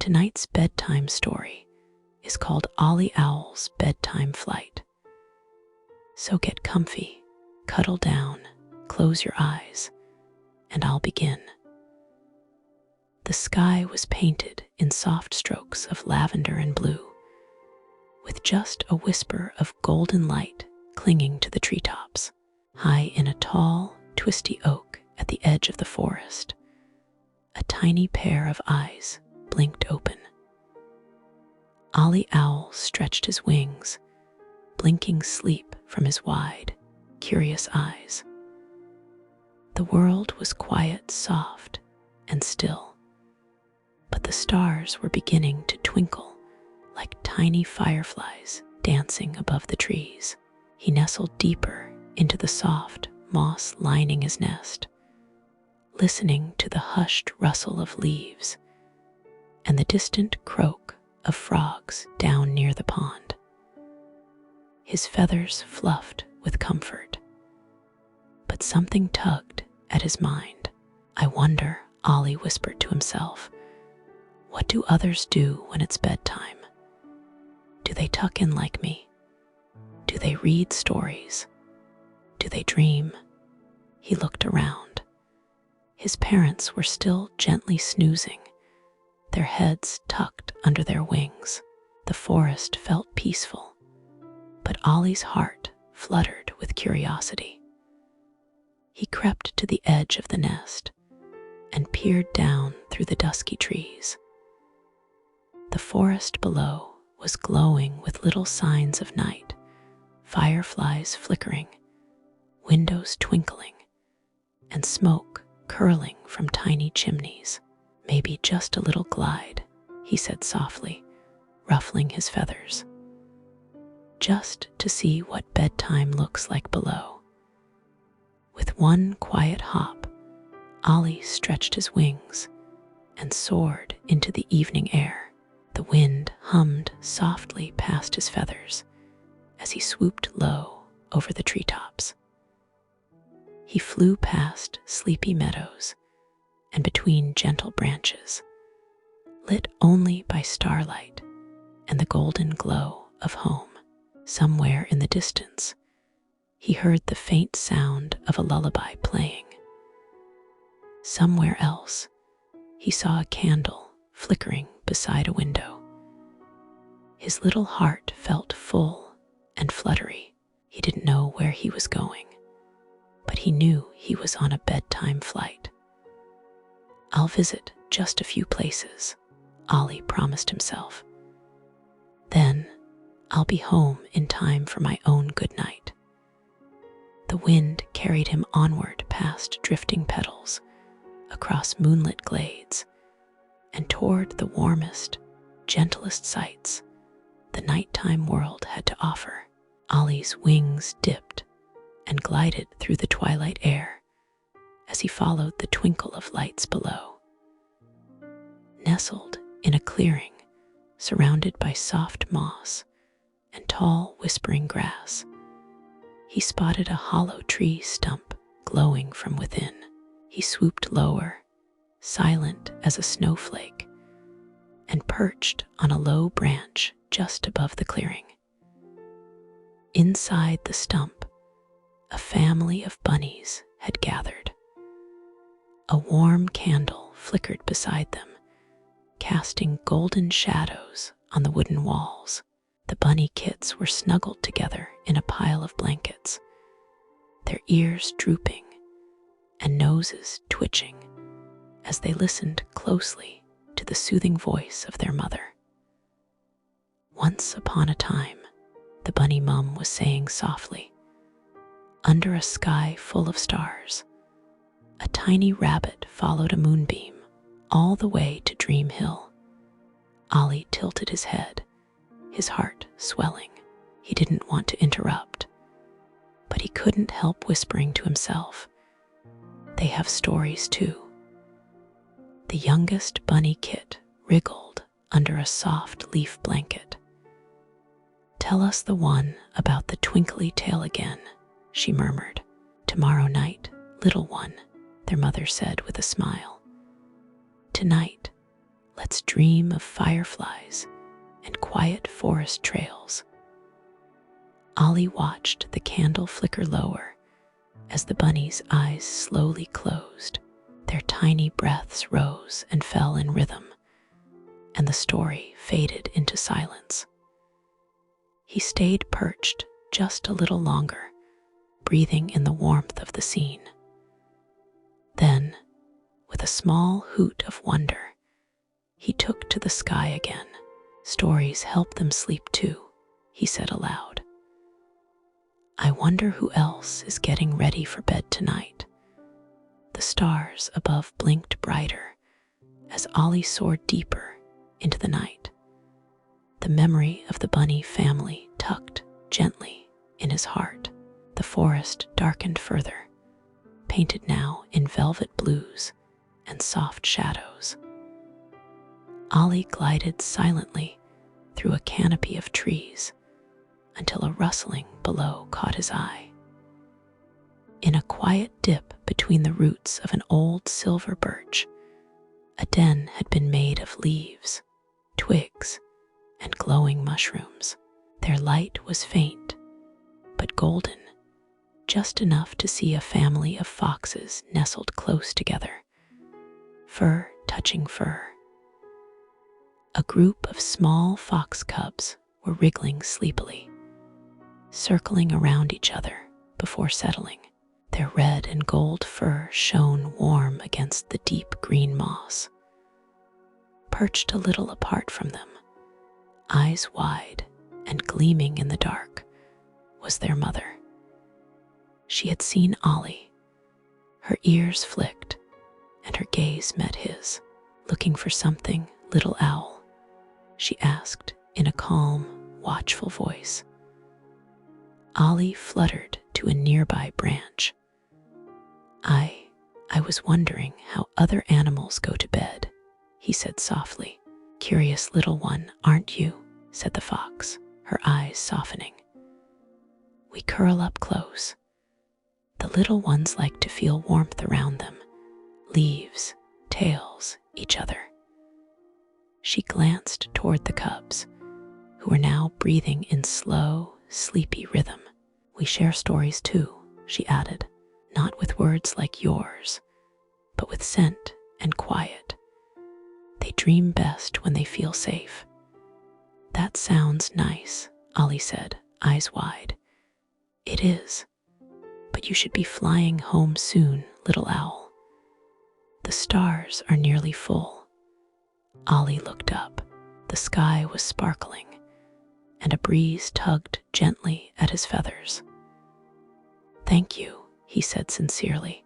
Tonight's bedtime story is called Ollie the Owl's Bedtime Flight. So get comfy, cuddle down, close your eyes, and I'll begin. The sky was painted in soft strokes of lavender and blue, with just a whisper of golden light clinging to the treetops. High in a tall, twisty oak at the edge of the forest, a tiny pair of eyes blinked open. Ollie the Owl stretched his wings, blinking sleep from his wide, curious eyes. The world was quiet, soft, and still, but the stars were beginning to twinkle like tiny fireflies dancing above the trees. He nestled deeper into the soft moss lining his nest, listening to the hushed rustle of leaves and the distant croak of frogs down near the pond. His feathers fluffed with comfort, but something tugged at his mind. "I wonder," Ollie whispered to himself, "what do others do when it's bedtime? Do they tuck in like me? Do they read stories? Do they dream?" He looked around. His parents were still gently snoozing, their heads tucked under their wings. The forest felt peaceful, but Ollie's heart fluttered with curiosity. He crept to the edge of the nest and peered down through the dusky trees. The forest below was glowing with little signs of night, fireflies flickering, windows twinkling, and smoke curling from tiny chimneys. "Maybe just a little glide," he said softly, ruffling his feathers, "just to see what bedtime looks like below." With one quiet hop, Ollie stretched his wings and soared into the evening air. The wind hummed softly past his feathers as he swooped low over the treetops. He flew past sleepy meadows and between gentle branches, lit only by starlight and the golden glow of home. Somewhere in the distance, he heard the faint sound of a lullaby playing. Somewhere else, he saw a candle flickering beside a window. His little heart felt full and fluttery. He didn't know where he was going, but he knew he was on a bedtime flight. "I'll visit just a few places," Ollie promised himself. "Then I'll be home in time for my own good night." The wind carried him onward past drifting petals, across moonlit glades, and toward the warmest, gentlest sights the nighttime world had to offer. Ollie's wings dipped and glided through the twilight air as he followed the twinkle of lights below. Nestled in a clearing surrounded by soft moss and tall whispering grass, he spotted a hollow tree stump glowing from within. He swooped lower, silent as a snowflake, and perched on a low branch just above the clearing. Inside the stump, a family of bunnies had gathered. A warm candle flickered beside them, casting golden shadows on the wooden walls. The bunny kits were snuggled together in a pile of blankets, their ears drooping and noses twitching as they listened closely to the soothing voice of their mother. "Once upon a time," the bunny mum was saying softly, "under a sky full of stars, a tiny rabbit followed a moonbeam all the way to Dream Hill." Ollie tilted his head, his heart swelling. He didn't want to interrupt, but he couldn't help whispering to himself, "They have stories too." The youngest bunny kit wriggled under a soft leaf blanket. "Tell us the one about the twinkly tail again," she murmured. "Tomorrow night, little one," their mother said with a smile. "Tonight, Let's dream of fireflies and quiet forest trails. Ollie watched the candle flicker lower as the bunny's eyes slowly closed. Their tiny breaths rose and fell in rhythm, and the story faded into silence. He stayed perched just a little longer, breathing in the warmth of the scene. Then, with a small hoot of wonder, he took to the sky again. Stories help them sleep too, he said aloud. I wonder who else is getting ready for bed tonight. The stars above blinked brighter as Ollie soared deeper into the night. The memory of the bunny family tucked gently in his heart. The forest darkened further, painted now in velvet blues and soft shadows. Ollie glided silently through a canopy of trees until a rustling below caught his eye. In a quiet dip between the roots of an old silver birch, a den had been made of leaves, twigs, and glowing mushrooms. Their light was faint, but golden, just enough to see a family of foxes nestled close together, fur touching fur. A group of small fox cubs were wriggling sleepily, circling around each other before settling. Their red and gold fur shone warm against the deep green moss. Perched a little apart from them, eyes wide and gleaming in the dark, was their mother. She had seen Ollie. Her ears flicked, and her gaze met his. Looking for something, little owl? She asked in a calm, watchful voice. Ollie fluttered to a nearby branch. I was wondering how other animals go to bed, he said softly. Curious little one, aren't you? Said the fox, her eyes softening. We curl up close. The little ones like to feel warmth around them, leaves, tails, each other. She glanced toward the cubs, who were now breathing in slow, sleepy rhythm. We share stories too, she added, not with words like yours, but with scent and quiet. They dream best when they feel safe. That sounds nice, Ollie said, eyes wide. It is, but you should be flying home soon, little owl. The stars are nearly full. Ollie looked up. The sky was sparkling, and a breeze tugged gently at his feathers. Thank you, he said sincerely.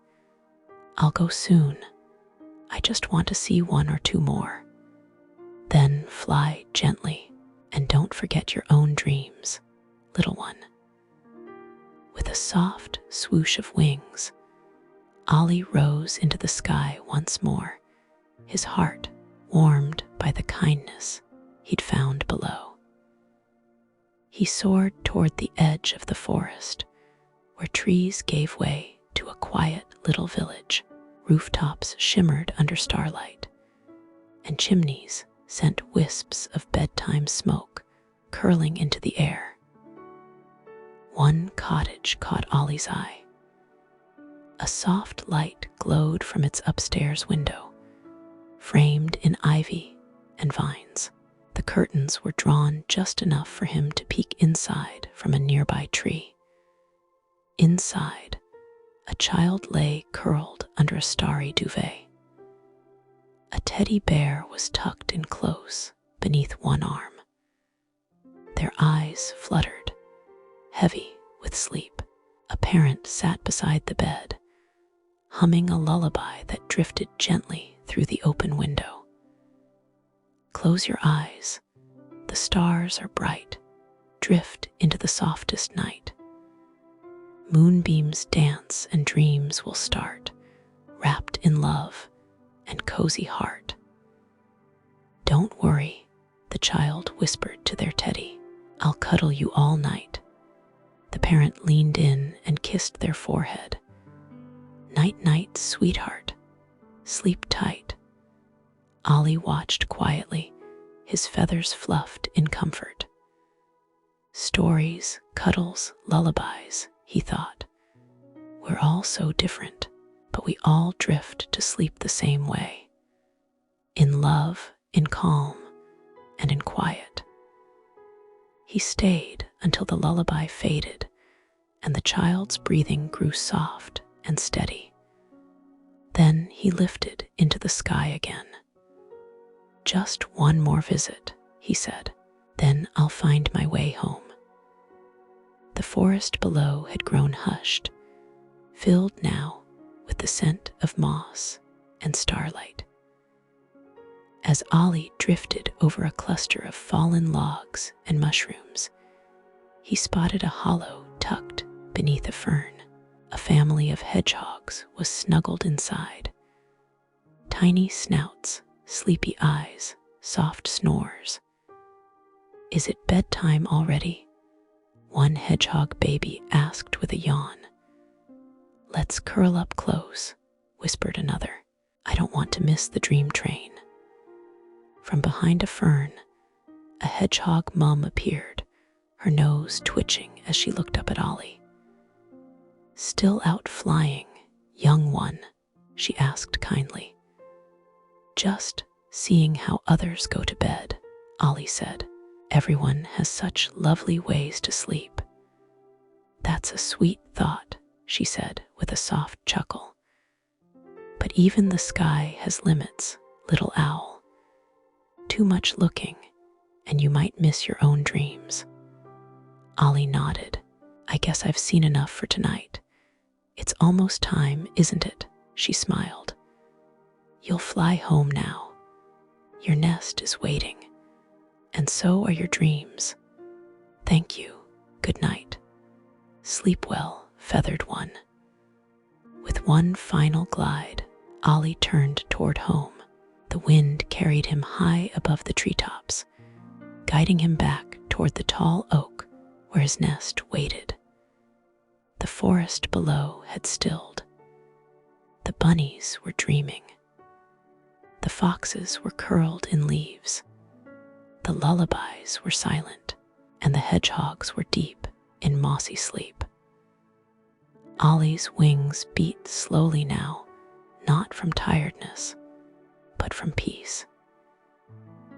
I'll go soon. I just want to see one or two more. Then fly gently, and don't forget your own dreams, little one. With a soft swoosh of wings, Ollie rose into the sky once more, his heart warmed by the kindness he'd found below. He soared toward the edge of the forest, where trees gave way to a quiet little village. Rooftops shimmered under starlight, and chimneys sent wisps of bedtime smoke curling into the air. One cottage caught Ollie's eye. A soft light glowed from its upstairs window, framed in ivy and vines. The curtains were drawn just enough for him to peek inside from a nearby tree. Inside, a child lay curled under a starry duvet. A teddy bear was tucked in close beneath one arm. Their eyes fluttered, heavy with sleep. A parent sat beside the bed, humming a lullaby that drifted gently through the open window. Close your eyes. The stars are bright. Drift into the softest night. Moonbeams dance and dreams will start, wrapped in love and cozy heart. Don't worry, the child whispered to their teddy. I'll cuddle you all night. The parent leaned in and kissed their forehead. Night, night, sweetheart. Sleep tight. Ollie watched quietly, his feathers fluffed in comfort. Stories, cuddles, lullabies, he thought. We're all so different, but we all drift to sleep the same way. In love, in calm, and in quiet. He stayed until the lullaby faded and the child's breathing grew soft and steady. Then he lifted into the sky again. Just one more visit, he said, then I'll find my way home. The forest below had grown hushed, filled now with the scent of moss and starlight. As Ollie drifted over a cluster of fallen logs and mushrooms, he spotted a hollow tucked beneath a fern. A family of hedgehogs was snuggled inside. Tiny snouts, sleepy eyes, soft snores. Is it bedtime already? One hedgehog baby asked with a yawn. Let's curl up close, whispered another. I don't want to miss the dream train. From behind a fern, a hedgehog mum appeared, her nose twitching as she looked up at Ollie. Still out flying, young one? She asked kindly. Just seeing how others go to bed, Ollie said. Everyone has such lovely ways to sleep. That's a sweet thought, she said with a soft chuckle. But even the sky has limits, little owl. Too much looking, and you might miss your own dreams. Ollie nodded. I guess I've seen enough for tonight. It's almost time, isn't it? She smiled. You'll fly home now. Your nest is waiting, and so are your dreams. Thank you. Good night. Sleep well, feathered one. With one final glide, Ollie turned toward home. The wind carried him high above the treetops, guiding him back toward the tall oak where his nest waited. The forest below had stilled. The bunnies were dreaming. The foxes were curled in leaves. The lullabies were silent, and the hedgehogs were deep in mossy sleep. Ollie's wings beat slowly now, not from tiredness, but from peace.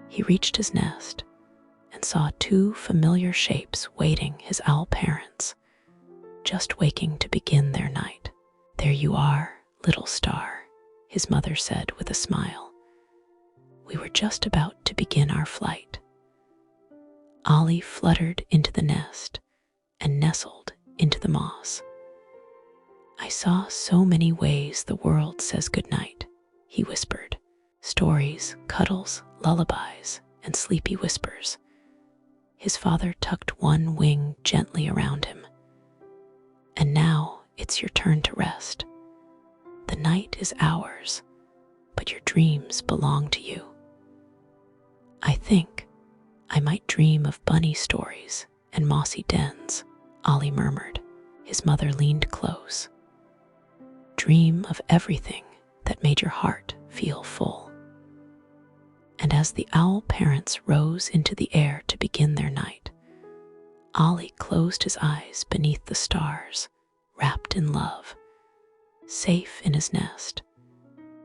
He reached his nest and saw two familiar shapes waiting his owl parents, just waking to begin their night. There you are, little star, his mother said with a smile. We were just about to begin our flight. Ollie fluttered into the nest and nestled into the moss. I saw so many ways the world says goodnight, he whispered. Stories, cuddles, lullabies, and sleepy whispers. His father tucked one wing gently around him. And now it's your turn to rest. The night is ours, but your dreams belong to you. I think I might dream of bunny stories and mossy dens, Ollie murmured. His mother leaned close. Dream of everything that made your heart feel full. And as the owl parents rose into the air to begin their night, Ollie closed his eyes beneath the stars, wrapped in love, safe in his nest,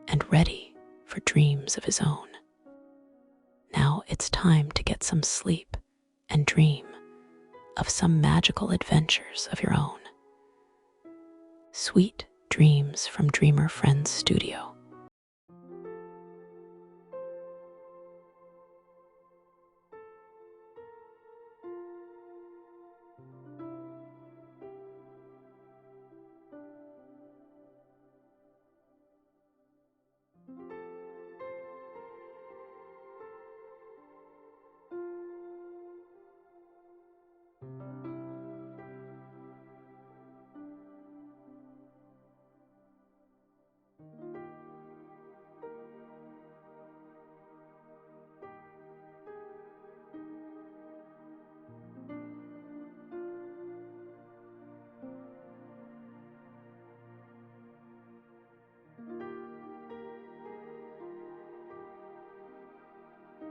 and ready for dreams of his own. Now it's time to get some sleep and dream of some magical adventures of your own. Sweet dreams from Dreamer Friends Studio.